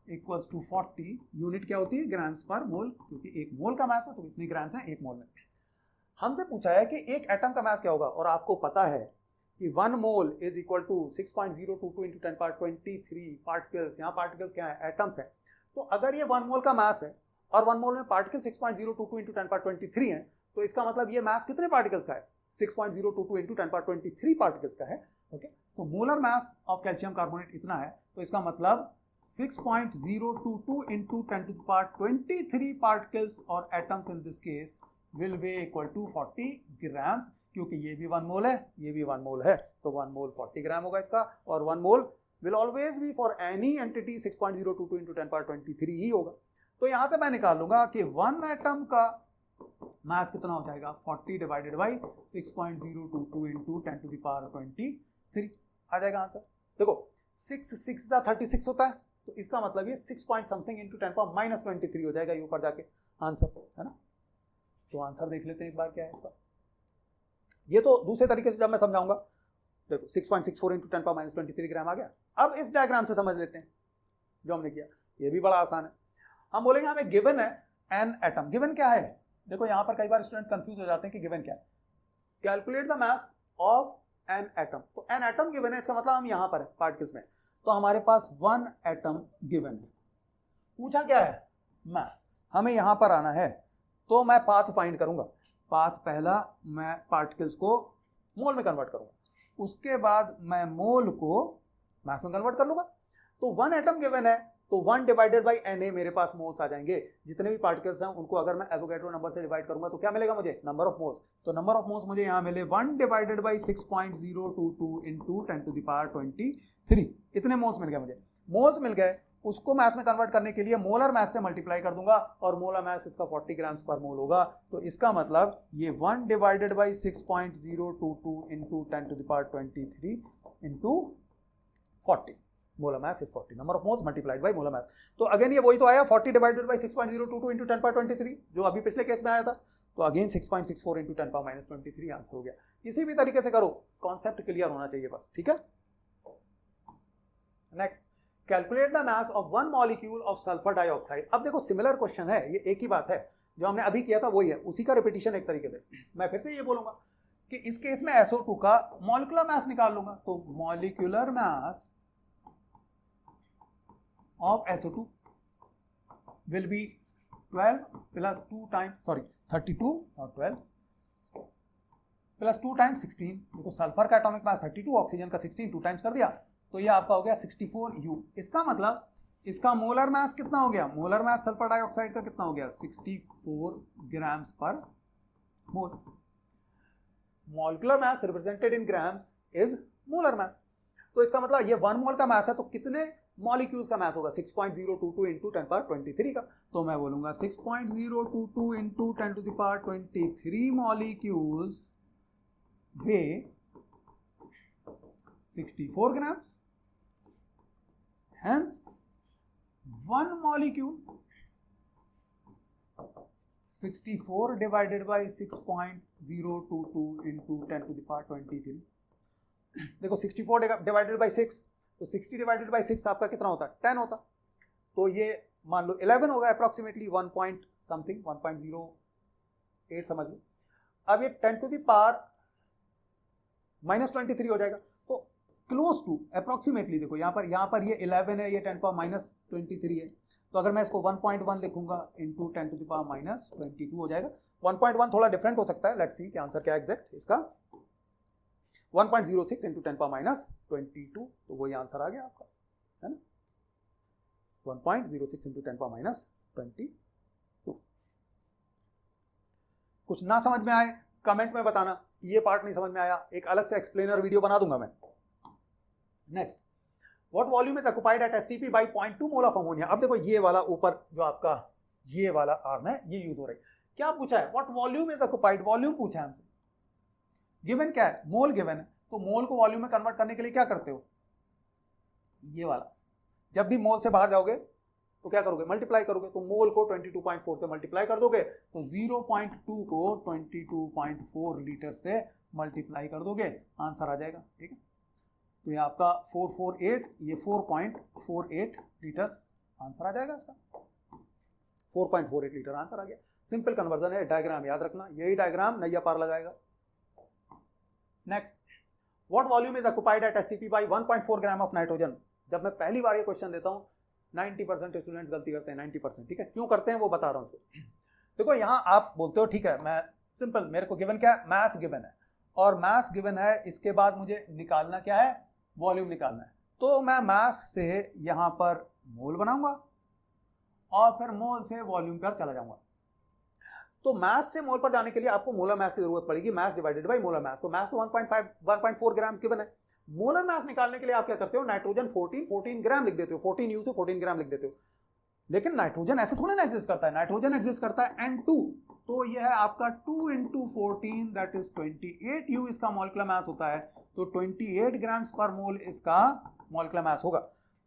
equals to 40, unit क्या होती है ग्राम्स पर मोल, क्योंकि एक मोल का मास है तो कितने ग्राम्स हैं एक मोल में। हमसे पूछा है कि एक एटम का मास क्या होगा, और आपको पता है कि 1 mole is equal to 6.022 into 10⁻23 particles. यहाँ पार्टिकल्स क्या है, एटम्स है। तो अगर ये 1 मोल का मास है और 1 मोल में पार्टिकल 6.022 इंटू 10⁻23 है, तो इसका मतलब ये मास कितने पार्टिकल्स का है, 6.022 इंटू 10⁻23 पार्टिकल्स का है। ओके, तो molar mass of calcium carbonate इतना है, तो इसका मतलब 6.022 into 10⁻23 particles or atoms in this case will weigh equal to 40 grams, क्योंकि ये भी 1 मोल है ये भी 1 मोल है, तो 1 मोल 40 ग्राम होगा इसका, और 1 मोल will always be for any entity 6.022 into 10⁻23 ही होगा। तो यहां से मैं निकाल लूंगा कि 1 एटम का मास कितना हो जाएगा, 40 डिवाइडेड बाई 6.022 into 10⁻23 आ जाएगा आंसर। देखो 6 36 होता है, तो इसका मतलब ये 6 पॉइंट समथिंग इंटू 10⁻23 हो जाएगा ये ऊपर जाके आंसर, है ना। तो आंसर देख लेते हैं एक बार क्या है इसका। ये तो दूसरे तरीके से जब मैं समझाऊंगा, देखो 6.64 इंटू 10⁻23 ग्राम आ गया। अब इस डायग्राम से समझ लेते हैं जो हमने किया, ये भी बड़ा आसान है। हम बोलेंगे हमें गिवन है एन एटम। गिवन क्या है, देखो यहां पर कई बार स्टूडेंट्स कंफ्यूज हो जाते हैं कि गिवन क्या है। Calculate the mass of an atom, तो एन एटम गिवन है, इसका मतलब हम यहां पर है पार्टिकल्स में, तो हमारे पास 1 एटम गिवन है। पूछा क्या है, मास। हमें यहां पर आना है, तो मैं पाथ फाइंड करूंगा। पाथ पहला मैं पार्टिकल्स को मोल में कन्वर्ट करूंगा, उसके बाद मैं मोल को मास में कन्वर्ट कर लूंगा। तो 1 एटम गिवन है, तो 1 डिवाइडेड बाई Na मेरे पास मोल्स आ जाएंगे। जितने भी पार्टिकल्स हैं उनको अगर मैं एवोगैड्रो नंबर से डिवाइड करूंगा तो क्या मिलेगा मुझे, नंबर ऑफ मोल्स। तो नंबर ऑफ मोल्स मुझे यहाँ मिले 1 डिवाइडेड बाई 6.022 इंटू 10⁻23, इतने मोल्स मिल गए मुझे। मोल्स मिल गए, उसको मास में कन्वर्ट करने के लिए मोलर मास से मल्टीप्लाई कर दूंगा, और मोलर मास इसका 40 ग्राम्स पर मोल होगा। तो इसका मतलब ये 1 divided by 6.022 into 10⁻23 into 40, molar mass is 40, number of moles multiplied by molar mass. तो अगेन ये वही तो आया 40 डिवाइडेड बाय 6.022 इंटू 10⁻23 जो अभी पिछले केस में आया था। तो अगेन 6.64 इंटू 10⁻23 आंसर हो गया। किसी भी तरीके से करो, कॉन्सेप्ट क्लियर होना चाहिए बस, ठीक है। Next, calculate the mass of 1 molecule of sulphur dioxide. अब देखो सिमिलर क्वेश्चन है, ये एक ही बात है जो हमने अभी किया था वही है, उसी का रिपीटिशन एक तरीके से। मैं फिर से ये बोलूंगा कि इस केस में SO2 का मॉलिक्यूलर मास निकाल लूंगा, तो molecular mass of SO2 will be 12 plus 2 times 32 और 12 plus 2 times 16। देखो सल्फर का एटॉमिक मास 32, ऑक्सीजन का 16, 2 टाइम्स कर दिया, तो ये आपका हो गया 64U। इसका मतलब इसका मोलर मास कितना हो गया, मोलर मास सल्फर डाइऑक्साइड का कितना हो गया, 64 grams per mole. Molecular mass represented in grams is molar mass. तो इसका मतलब ये 1 मोल का मास है, तो कितने मॉलिक्यूल्स का मास होगा, 6.022 इंटू 10⁻23 का। तो मैं बोलूंगा 6.022 into 10⁻23 molecules way 64 grams. Hence 1 molecule 64 divided by 6.022 into 10⁻23। देखो 64 डिवाइडेड बाई 6, तो 60 डिवाइडेड बाई 6 आपका कितना होता है, 10 होता। तो ये मान लो 11 होगा अप्रोक्सीमेटली 1 पॉइंट समथिंग, 1.08 समझ लो। अब ये 10⁻23 हो जाएगा, तो क्लोज टू अप्रोक्सीमेटली। देखो यहाँ पर ये 11 है, ये 10⁻23 है, तो अगर मैं इसको 1.1 लिखूंगा इंटू 10⁻22 हो जाएगा। 1.1 थोड़ा डिफरेंट हो सकता है, लेट्स सी कि आंसर क्या एग्जैक्ट इसका, 1.06 इंटू 10⁻22, तो वही आंसर आ गया आपका, है ना, 1.06 इंटू 10⁻22। कुछ ना समझ में आए कमेंट में बताना, ये पार्ट नहीं समझ में आया, एक अलग से एक्सप्लेनर वीडियो बना दूंगा मैं। Next, what volume is occupied at STP by 0.2 mole of ammonia. अब देखो ये वाला ऊपर जो आपका ये वाला आर्म है ये यूज हो रहा है। क्या पूछा है, what volume is occupied, volume पूछा है हमसे। गिवन क्या है, मोल गिवन है, तो मोल को वॉल्यूम में कन्वर्ट करने के लिए क्या करते हो, ये वाला, जब भी मोल से बाहर जाओगे तो क्या करोगे, मल्टीप्लाई करोगे, तो मोल को 22.4 से मल्टीप्लाई कर दोगे तो 0.2 को 22.4 लीटर से मल्टीप्लाई कर दोगे, आंसर आ जाएगा। ठीक है, तो ये आपका 448, ये 4.48 लीटर आंसर आ जाएगा इसका, 4.48 लीटर आंसर आ गया। सिंपल कन्वर्जन है, डायग्राम याद रखना, यही डायग्राम नैया पार लगाएगा। Next, what volume is occupied at STP by 1.4 gram of nitrogen. जब मैं पहली बार ये क्वेश्चन देता हूं 90% स्टूडेंट्स गलती करते हैं, 90%। ठीक है, क्यों करते हैं वो बता रहा हूं उसको। देखो यहां आप बोलते हो ठीक है, मैं सिंपल, मेरे को गिवन क्या है, मास गिवन है, और मास गिवन है, इसके बाद मुझे निकालना क्या है, वॉल्यूम निकालना है। तो मैं मास से यहां पर मोल बनाऊंगा और फिर मोल से वॉल्यूम पर चला जाऊंगा। तो मास से मोल पर जाने के लिए आपको मोलर मास की जरूरत पड़ेगी, mass divided by molar mass. तो मास तो 1.4 ग्राम गिवन है। मोलर मास निकालने के लिए आप क्या करते हो, नाइट्रोजन 14 ग्राम लिख देते हो, 14 यू से 14 ग्राम लिख देते हो। लेकिन नाइट्रोजन ऐसे थोड़ा ना एग्जिस्ट करता है, नाइट्रोजन एग्जिस्ट करता है N2, तो यह है आपका 2 × 14 दैट इज 28 यू इसका मॉलिक्यूलर मास होता है। तो 28 ग्राम्स पर मोल इसका मॉलिक्यूलर मास होगा।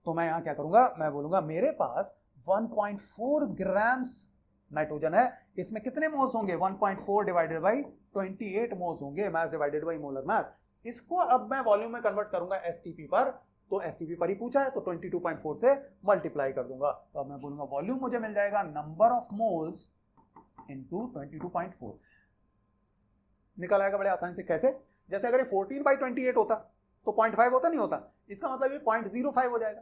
तो मैं यहां क्या करूंगा, मैं बोलूंगा मेरे पास 1.4 ग्राम्स नाइट्रोजन है, इसमें कितने मोल्स होंगे, 1.4 डिवाइडेड बाई 28 मोल्स होंगे, mass divided by molar mass. इसको अब मैं वॉल्यूम में कन्वर्ट करूंगा एसटीपी पर, तो एसटीपी पर ही पूछा है, तो 22.4 से मल्टीप्लाई कर दूंगा। तो अब मैं बोलूंगा वॉल्यूम मुझे मिल जाएगा नंबर ऑफ मोल्स इनटू 22.4। निकल आएगा बड़े आसानी से। कैसे, जैसे अगर ये 14/28 होता तो 0.5 होता, नहीं होता, इसका मतलब ये 0.05 हो जाएगा,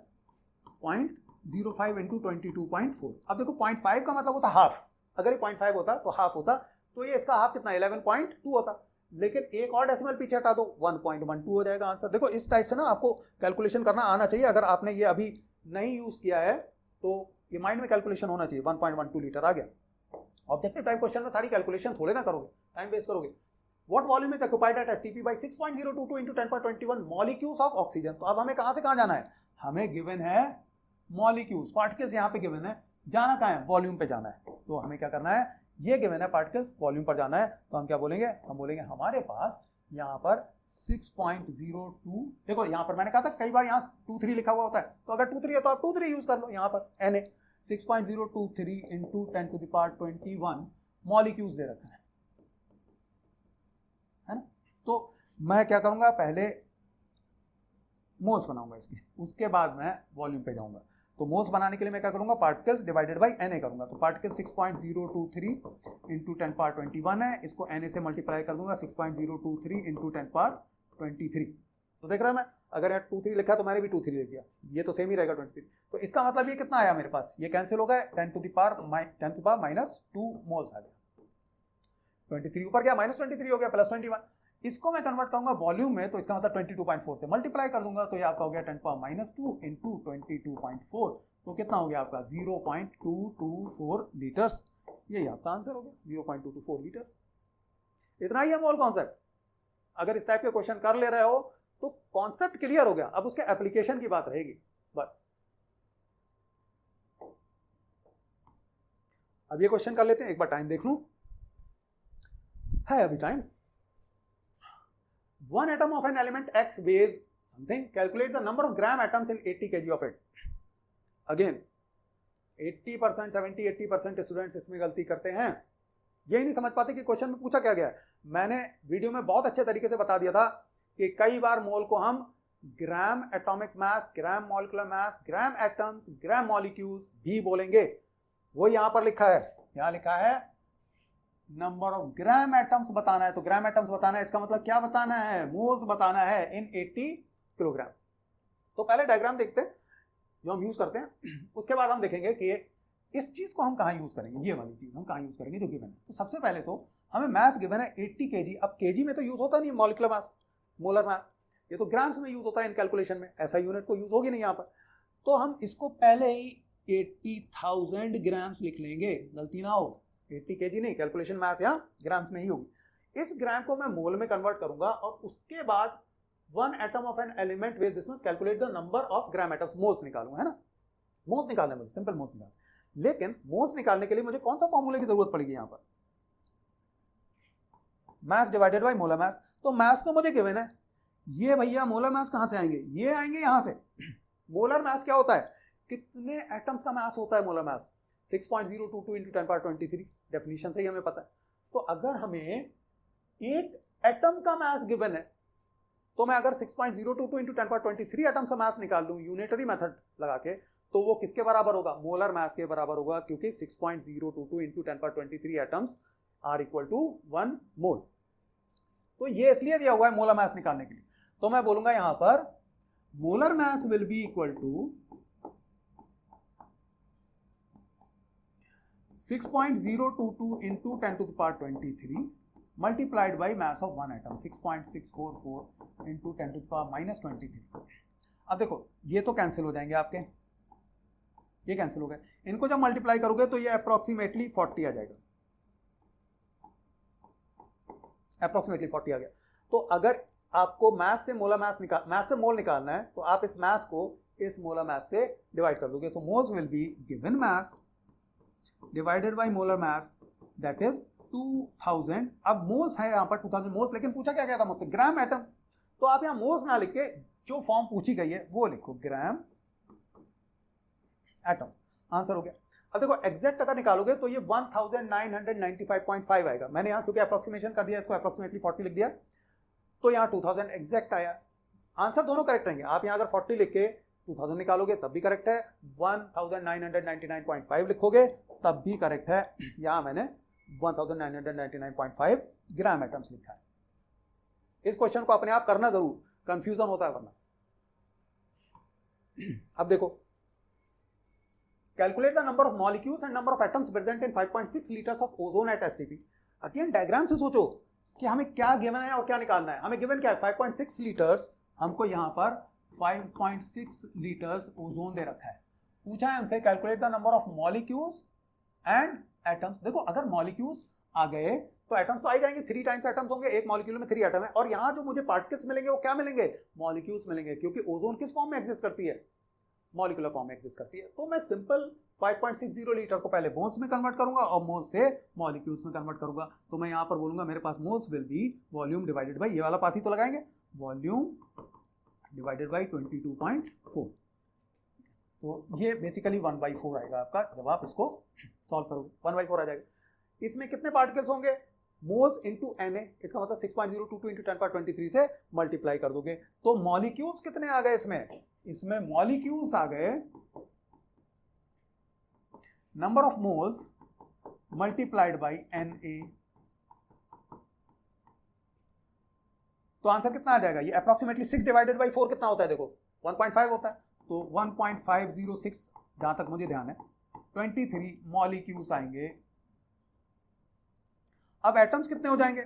0.05 × 22.4। अब देखो 0.5 का मतलब होता हाफ, अगर ये 0.5 होता तो हाफ होता, तो ये इसका हाफ कितना 11.2 होता। लेकिन एक और डेसिमल पीछे हटा दो, 1.12 हो जाएगा आंसर। देखो इस टाइप से ना आपको कैलकुलेशन करना आना चाहिए। अगर आपने ये अभी नहीं यूज किया है तो ये माइंड में कैलकुलेशन होना चाहिए। 1.12 लीटर आ गया। ऑब्जेक्टिव टाइप क्वेश्चन में सारी कैलकुलेशन थोड़े ना करोगे, टाइम वेस्ट करोगे। What volume is occupied at STP by 6.022 into 10^21 molecules of oxygen? तो अब हमें कहां से कहां जाना है, हमें गिवन है मॉलिक्यूल्स, पार्टिकल्स यहां पे गिवन है, जाना कहां है, वॉल्यूम पे जाना है। तो हमें क्या करना है, ये गिवन है पार्टिकल्स, वॉल्यूम पर जाना है। तो हम क्या बोलेंगे, हम बोलेंगे हमारे पास यहां पर 6.02, देखो यहां पर मैंने कहा था कई बार यहां 23 लिखा हुआ होता है, तो अगर 23 है तो आप 23 यूज कर लो। यहां पर Na 6.023 into 10^21 मॉलिक्यूल्स दे रखे हैं, है ना। तो मैं क्या करूंगा, पहले मोल्स बनाऊंगा इसके, उसके बाद मैं वॉल्यूम पे जाऊंगा। तो मोल्स बनाने के लिए मैं क्या करूंगा, पार्टिकल्स डिवाइडेड बाय Na करूंगा। तो पार्टिकल्स 6.023 into 10^21 है, इसको Na से मल्टीप्लाई कर दूंगा 6.023 into 10^23। तो देख रहा है मैं, अगर यहाँ 23 लिखा तो मैंने भी 23 लिख दिया, ये तो सेम ही रहेगा 23। तो इसका मतलब ये कितना आया मेरे पास, ये कैंसिल हो गया, 10⁻⁻² मोल्स आ गया। 23 ऊपर गया, -23 हो गया, +21। इसको मैं कन्वर्ट करूंगा वॉल्यूम में, तो इसका मतलब 22.4 से मल्टीप्लाई कर दूंगा, तो ये आपका हो गया 10⁻² into 22.4। तो कितना हो गया आपका 0.224 लीटर्स। यही आपका आंसर हो गया, 0.224 लीटर्स। इतना ही है मोल कॉन्सेप्ट। अगर इस टाइप के क्वेश्चन कर ले रहे हो तो कॉन्सेप्ट क्लियर हो गया, अब उसके एप्लीकेशन की बात रहेगी बस। अब ये क्वेश्चन कर लेते हैं, एक बार टाइम देख लूं, है अभी time. One atom of an element X weighs something. Calculate the number of gram atoms in 80 kg of it. Again, 80%, 70, 80% students इसमें गलती करते हैं, यही नहीं समझ पाते कि क्वेश्चन में पूछा क्या गया है। मैंने वीडियो में बहुत अच्छे तरीके से बता दिया था कि कई बार मोल को हम gram atomic mass, gram molecular mass, gram atoms, gram molecules भी बोलेंगे। वो यहां पर लिखा है, यहां लिखा है नंबर ऑफ ग्राम एटम्स बताना है। तो ग्राम एटम्स बताना है, इसका मतलब क्या बताना है, मोल्स बताना है इन 80 किलोग्राम। तो पहले डायग्राम देखते हैं जो हम यूज करते हैं, उसके बाद हम देखेंगे कि इस चीज को हम कहां यूज करेंगे, ये वाली चीज हम कहां यूज करेंगे जो गिवन है। तो सबसे पहले तो हमें मास गिवन है 80 kg। अब केजी में तो यूज होता नहीं मॉलिक्यूलर मास, मोलर मास, ये तो ग्राम्स में यूज होता है इन कैलकुलेशन में, ऐसा यूनिट तो यूज होगी नहीं यहाँ पर। तो हम इसको पहले ही 80,000 ग्राम्स लिख लेंगे, गलती ना हो, 80 kg नहीं, कैलकुलेशन मास यहाँ ग्राम्स में ही होगी। इस ग्राम को मैं मोल में कन्वर्ट करूंगा और उसके बाद 1 atom of an element with this much calculate the number of gram atoms, moles निकालूंगा, है ना। मोल्स निकालना है मुझे, सिंपल मोल्स निकालना। लेकिन मोल्स निकालने के लिए मुझे कौन सा फॉर्मूले की जरूरत पड़ेगी यहाँ पर, mass divided by molar mass. तो मास तो मुझे गिवन है, ये भैया मोलर मास कहां से आएंगे, ये आएंगे यहां से। मोलर मास क्या होता है, कितने एटम्स का मास होता है molar mass? 6.022 into 10 power 23, definition से ही हमें पता है। तो अगर हमें एक एटम का मास गिवन है तो मैं अगर 6.022 into 10 power 23 एटम्स का मास निकाल लूं यूनिटरी मेथड लगा के, तो वो किसके बराबर होगा? मोलर मास के बराबर होगा, क्योंकि 6.022 into 10 power 23 atoms are equal to 1 mole. तो ये इसलिए दिया हुआ है मोलर मास निकालने के लिए। तो मैं बोलूंगा यहां पर molar mass will be equal to 6.022 into 10 to the power 23 multiplied by mass of one atom, 6.644 into 10 to the power minus 23। अब देखो ये तो कैंसिल हो जाएंगे आपके, ये कैंसिल हो गए। इनको जब मल्टीप्लाई करोगे तो ये अप्रोक्सीमेटली 40 आ जाएगा, अप्रोक्सीमेटली 40 आ गया। तो अगर आपको मास से मोलर मास मास से मोल निकालना है तो आप इस मास को इस मोलर मास से डिवाइड कर दोगे। तो moles will be given mass divided by molar mass, that is 2000। अब मोल्स है यहाँ पर 2000 मोल्स, लेकिन पूछा क्या गया था मुझसे? Gram atom. तो आप यहाँ मोल्स ना लिख के जो फॉर्म पूछी गई है वो लिखो, ग्राम एटम्स। आंसर हो गया। अब देखो एग्जैक्ट अगर निकालोगे तो ये 1995.5 आएगा। मैंने यहाँ क्योंकि अप्रोक्सीमेशन कर दिया, इसको अप्रोक्सीमेटली 40 लिख दिया, तो यहाँ 2000 एग्जैक्ट आया। आंसर दोनों करेक्ट रहेंगे। आप यहाँ अगर 40 लिख के 2000 निकालोगे तब भी करेक्ट है, 1999.5 लिखोगे तब भी करेक्ट है। यहाँ मैंने 1999.5 ग्राम एटम्स लिखा है। इस क्वेश्चन को अपने आप करना जरूर, कंफ्यूजन होता है वरना। अब देखो, calculate the number of molecules and number of atoms present in 5.6 litres of ozone at STP. Again diagram से सोचो कि हमें क्या गिवन है और क्या निकालना है। हमें गिवन क्या है? 5.6 लीटर्स। हमको यहां पर 5.6 लीटर्स ओजोन दे रखा है। पूछा है हमसे calculate the number of molecules and atoms. देखो अगर मॉलिक्यूल्स आ गए तो एटम्स तो आ जाएंगे, 3 टाइम्स एटम्स होंगे, एक मॉलिक्यूल में 3 एटम है। और यहां जो मुझे पार्टिकल्स मिलेंगे वो क्या मिलेंगे? मॉलिक्यूल्स मिलेंगे, क्योंकि ओजोन किस फॉर्म में एग्जिस्ट करती है? मॉलिक्यूलर फॉर्म में एग्जिस्ट करती है। तो मैं सिंपल 5.60 लीटर को पहले मोल्स में कन्वर्ट करूंगा और मोल्स से मॉलिक्यूल्स में कन्वर्ट करूंगा। तो मैं यहां पर बोलूंगा मेरे पास moles will be volume divided by, ये वाला पाथ ही तो लगाएंगे, वॉल्यूम डिवाइडेड बाय 22.4। तो ये बेसिकली 1/4 आएगा आपका जब आप इसको सॉल्व करोगे, 1/4 आ जाएगा। इसमें कितने पार्टिकल्स होंगे? मोल्स इंटू Na, इसका मतलब 6.022 इंटू 10⁻23 से मल्टीप्लाई कर दोगे। तो मॉलिक्यूल्स कितने आ गए इसमें? इसमें मॉलिक्यूल्स आ गए, number of moles multiplied by Na। तो आंसर कितना आ जाएगा? ये अप्रोक्सीमेटली 6 डिवाइडेड बाय 4 कितना होता है? देखो 1.5 होता है। तो 1.506 जहां तक मुझे ध्यान है 23 मॉलिक्यूल्स आएंगे। अब एटम्स कितने हो जाएंगे?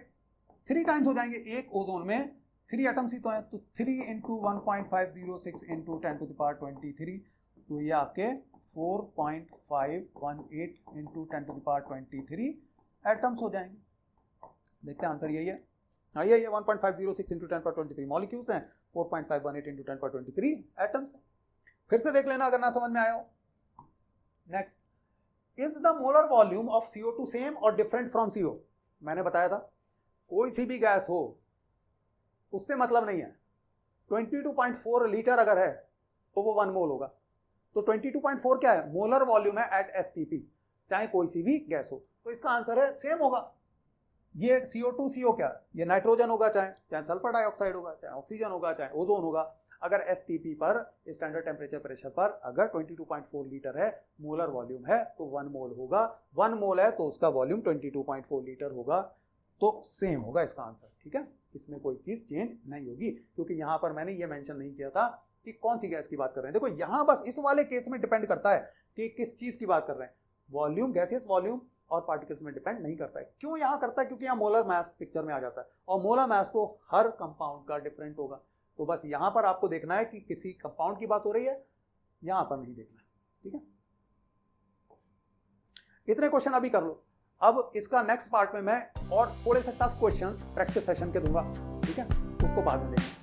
3 टाइम्स हो जाएंगे। एक ओजोन में 3 एटम्स ही तो है, तो 3 इंटू 1.506 इंटू 10⁻23, तो ये आपके 4.518 इंटू 10⁻23 एटम्स हो जाएंगे। देखते हैं आंसर यही है। हाँ यही है, 1.506 इंटू 10⁻23 मॉलिक्यूल्स हैं, 4.518 इंटू 10⁻23 एटम्स हैं। फिर से देख लेना अगर ना समझ में आया हो। Next, is the molar volume of CO2 same और डिफरेंट फ्रॉम CO? मैंने बताया था कोई सी भी गैस हो उससे मतलब नहीं है। 22.4 लीटर अगर है तो वो 1 मोल होगा। तो 22.4 क्या है? मोलर वॉल्यूम है एट STP, चाहे कोई सी भी गैस हो। तो इसका आंसर है सेम होगा। ये CO2 CO क्या है? ये नाइट्रोजन होगा, चाहे सल्फर डाइऑक्साइड होगा, चाहे ऑक्सीजन होगा, चाहे ओजोन होगा। अगर STP पर स्टैंडर्ड टेम्परेचर प्रेशर पर अगर 22.4 लीटर है, मोलर वॉल्यूम है तो 1 मोल होगा। 1 मोल है तो उसका वॉल्यूम 22.4 लीटर होगा। तो सेम होगा इसका आंसर। ठीक है, इसमें कोई चीज चेंज नहीं होगी, क्योंकि यहां पर मैंने ये मेंशन नहीं किया था कि कौन सी गैस की बात कर रहे हैं। देखो यहां बस इस वाले केस में डिपेंड करता है कि किस चीज की बात कर रहे हैं। वॉल्यूम, गैसियस वॉल्यूम और पार्टिकल्स में डिपेंड नहीं करता है। क्यों यहां करता है? क्योंकि यहाँ मोलर मास पिक्चर में आ जाता है, और मोलर मास तो हर कंपाउंड का डिफरेंट होगा। तो बस यहां पर आपको देखना है कि किसी कंपाउंड की बात हो रही है, यहां पर नहीं देखना है। ठीक है, इतने क्वेश्चन अभी कर लो। अब इसका नेक्स्ट पार्ट में मैं और थोड़े से टफ क्वेश्चंस प्रैक्टिस सेशन के दूंगा। ठीक है, उसको बाद में देखेंगे।